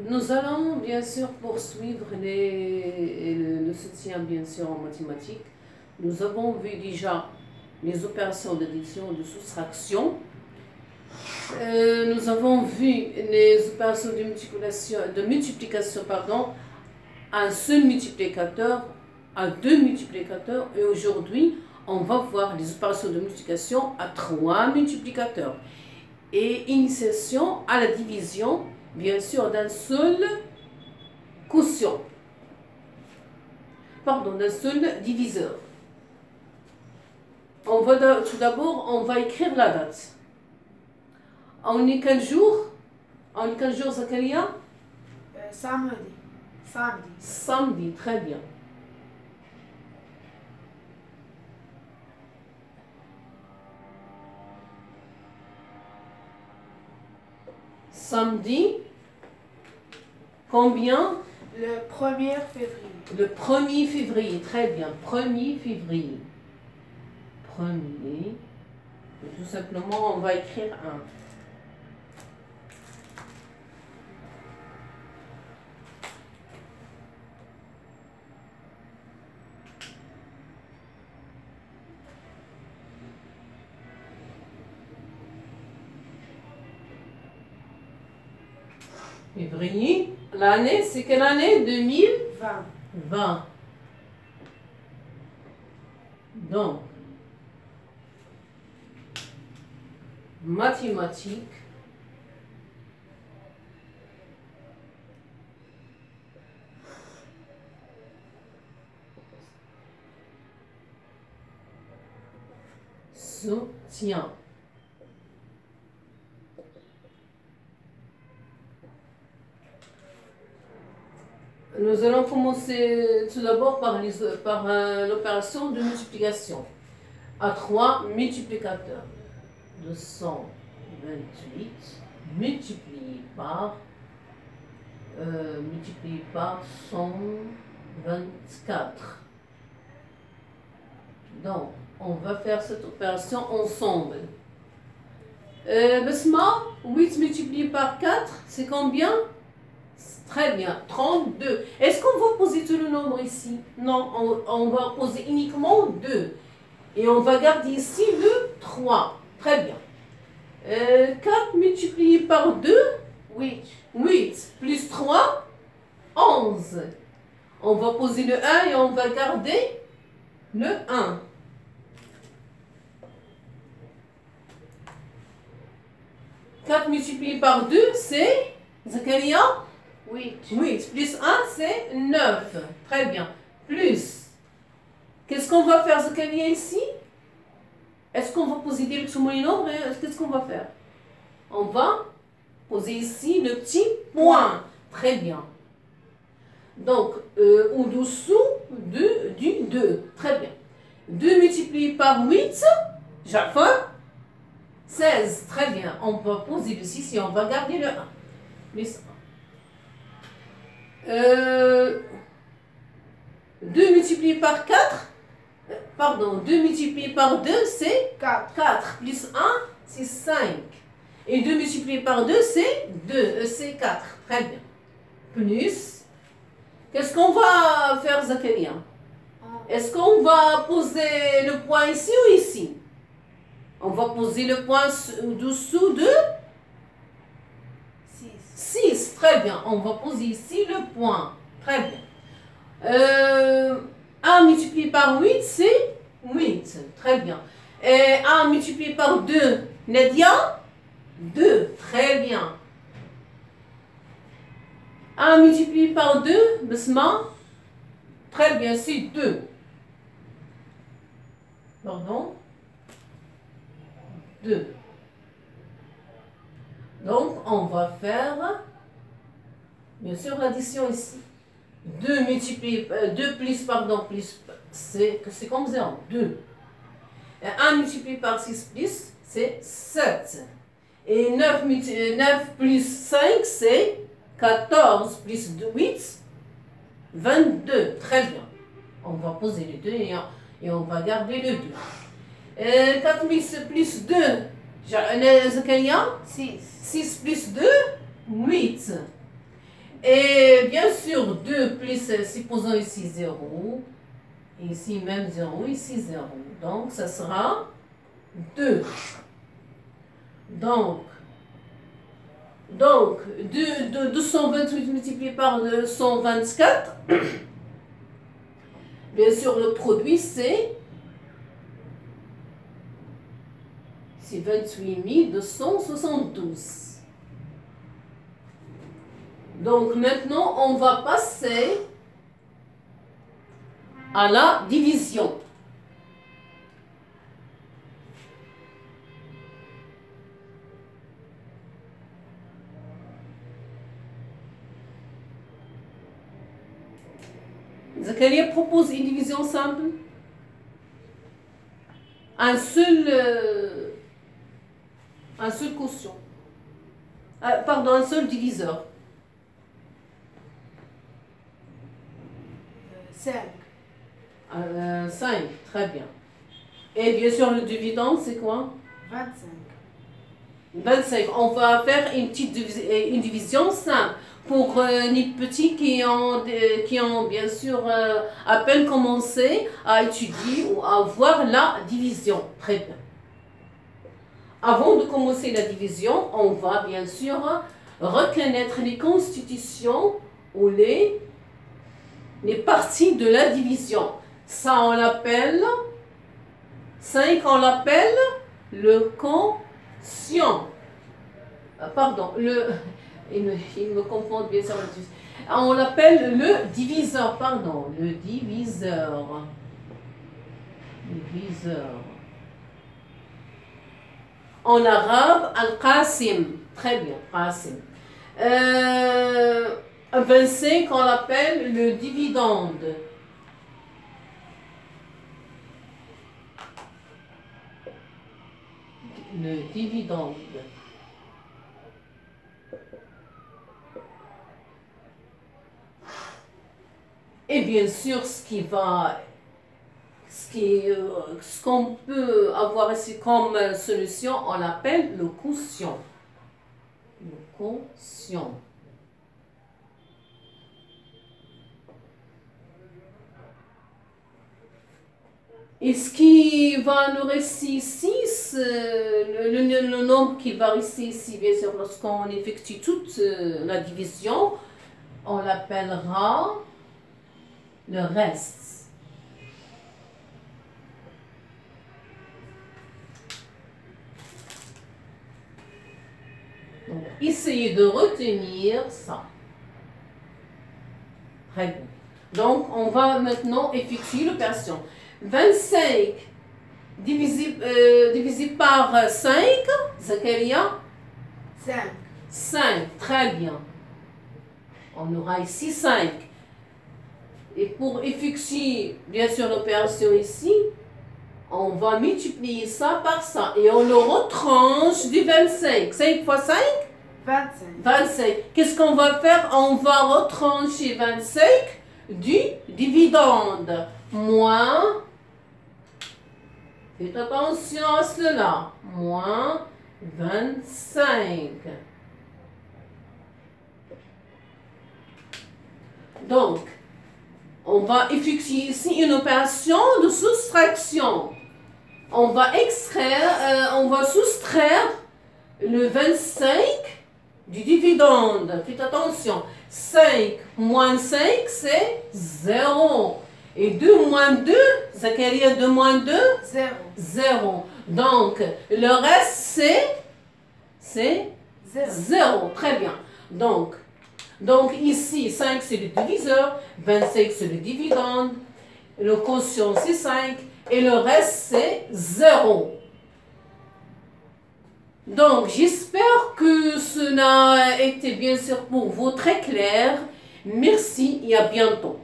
Nous allons bien sûr poursuivre le soutien bien sûr en mathématiques. Nous avons vu déjà les opérations d'addition et de soustraction. Nous avons vu les opérations de multiplication, à un seul multiplicateur, à deux multiplicateurs, et aujourd'hui on va voir les opérations de multiplication à trois multiplicateurs et initiation à la division bien sûr d'un seul quotient, d'un seul diviseur. Tout d'abord on va écrire la date. On est quel jour? On est quel jour, Zakaria? Samedi. Samedi, très bien. Samedi, combien? Le 1er février. Le 1er février, très bien. 1er février. 1er. Tout simplement, on va écrire 1. Février. L'année, c'est quelle année? 2020. Donc, mathématiques, soutien. Nous allons commencer tout d'abord par l'opération de multiplication à 3 multiplicateurs. 228 multiplié par 124. Donc, on va faire cette opération ensemble. Besma, 8 multiplié par 4, c'est combien? Très bien, 32. Est-ce qu'on va poser tout le nombre ici? Non, on va poser uniquement 2. Et on va garder ici le 3. Très bien. 4 multiplié par 2, 8. 8 plus 3, 11. On va poser le 1 et on va garder le 1. « 4 multiplié par 2, c'est, Zakaria? 8. 8 plus 1, c'est 9. Très bien. Plus. Qu'est-ce qu'on va faire, Zakaria, ici? Est-ce qu'on va poser directement les nombres? Qu'est-ce qu'on va faire? On va poser ici le petit point. Très bien. Donc, au-dessous du 2. Très bien. 2 multiplié par 8, Jaffa, 16. Très bien. On va poser le 6 et on va garder le 1. Plus 2 multiplié par 4, 2 multiplié par 2, c'est 4. 4. Plus 1, c'est 5. Et 2 multiplié par 2, c'est 2, c'est 4. Très bien. Plus, qu'est-ce qu'on va faire, Zakaria? Est-ce qu'on va poser le point ici ou ici? On va poser le point au-dessous de 6. Très bien. On va poser ici le point. Très bien. 1 multiplié par 8, c'est 8. Très bien. Et 1 multiplié par 2, Nadia? 2. Très bien. 1 multiplié par 2, Besma? Très bien, c'est 2. Pardon? 2. Donc, on va faire, bien sûr, l'addition ici. 2 multiplié, 2 plus, c'est comme 0, 2. Et 1 multiplié par 6 plus, c'est 7. Et 9 plus 5, c'est 14 plus 8, 22. Très bien. On va poser le 2 et on va garder le 2. 4 plus 2, Zakaria? 6. 6 plus 2, 8. Et bien sûr, 2 plus, supposons ici 0. Ici même 0, ici 0. Donc, ça sera 2. Donc 228 multiplié par 224, bien sûr, le produit, c'est 28 272. Donc maintenant, on va passer à la division. Zakaria propose une division simple. Un seul quotient. Pardon, un seul diviseur. 5. 5, très bien. Et bien sûr, le dividende, c'est quoi? 25. 25. On va faire une division simple pour les petits qui ont bien sûr à peine commencé à étudier ou à voir la division. Très bien. Avant de commencer la division, on va bien sûr reconnaître les constitutions ou les parties de la division. Ça, on l'appelle, 5, on l'appelle le quotient. Pardon, il me confond bien sûr. On l'appelle le diviseur, pardon, le diviseur. En arabe, al-qasim. Très bien, qasim. 25, on l'appelle le dividende. Le dividende. Et bien sûr, ce qu'on peut avoir ici comme solution, on l'appelle le quotient. Le quotient. Et ce qui va nous rester ici, le nombre qui va rester ici, bien sûr, lorsqu'on effectue toute la division, on l'appellera le reste. Donc, essayez de retenir ça. Très bien. Donc, on va maintenant effectuer l'opération. 25 divisé par 5, Zakaria? 5. 5, très bien. On aura ici 5. Et pour effectuer, bien sûr, l'opération ici, on va multiplier ça par ça. Et on le retranche du 25. 5 fois 5? 25. 25. Qu'est-ce qu'on va faire? On va retrancher 25 du dividende. Moins, faites attention à cela, moins 25. Donc, on va effectuer ici une opération de soustraction. On va soustraire le 25 du dividende. Faites attention. 5 moins 5, c'est 0. Et 2 moins 2, Zakaria, 2 moins 2? 0. 0. Donc, le reste, c'est 0. Très bien. Donc ici, 5, c'est le diviseur, 25, c'est le dividende, le quotient, c'est 5, et le reste, c'est 0. Donc, j'espère que cela a été bien sûr pour vous très clair. Merci et à bientôt.